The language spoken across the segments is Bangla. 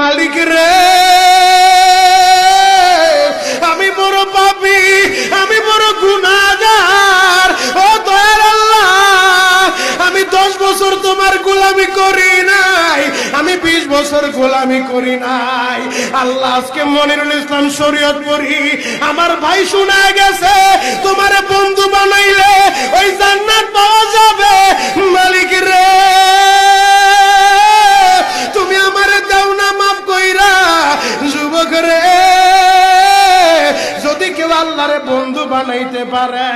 মালিক রে, আমি বড় পাপী, আমি বড় গুনাহগার। ও দয়ার আল্লাহ, আমি 10 বছর তোমার গোলামি করি নাই, আমি 20 বছর গোলামি করি নাই। আল্লাহ, আজকে মনিরুল ইসলাম শরীয়তপুরী আমার ভাই শোনা গেছে তোমারে বন্ধু বানাইলে ওই জান্নাত পাওয়া যাবে। মালিক রে, তুমি আমারে দাও না মাফ কইরা। যুবক রে, যদি কেউ আল্লাহরে বন্ধু বানাইতে পারে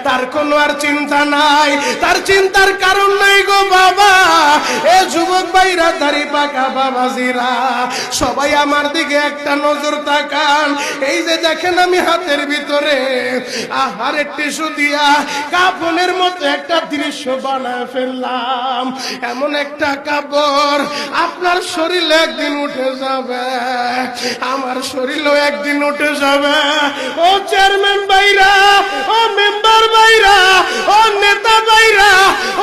তার কোনো আর চিন্তা নাই, তার চিন্তার কারণ নাই গো বাবা। এ যুবক ভাইরা, দাড়ি পাকা বাবাজিরা, সবাই আমার দিকে একটা নজর তাকান। এই যে দেখেন আমি হাতের ভিতরে আহারের টিস্যু দিয়া কাফনের মতো একটা দৃশ্য বানায় ফেললাম। এমন একটা কাপড় আপনার শরীরে একদিন উঠে যাবে, আমার শরীরেও একদিন উঠে যাবে। ও চেয়ারম্যান ভাইরা, ও মেম্বার ভাইরা, ও নেতা ভাইরা,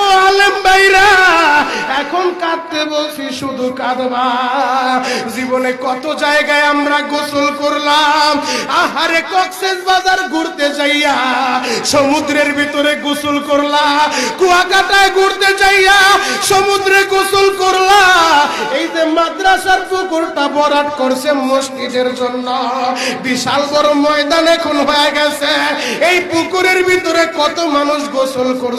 ও আলেম ভাইরা, এখন কাঁদতে বলছি, শুধু কাঁদবা। জীবনে কত জায়গায় আমরা গোসল করলাম। আহারে, কক্সবাজার ঘুরতে যাইয়া সমুদ্রের ভিতরে গোসল করলা, কুয়াকাটায় ঘুরতে যাইয়া সমুদ্রে গোসল করলা। এই যে মাদ্রাসার পুকুরটা ভরাট করছে মসজিদের জন্য, বিশাল বড় ময়দান এখন হয়ে গেছে। এই পুকুরের ভিতরে কত মানুষ গোসল করছে।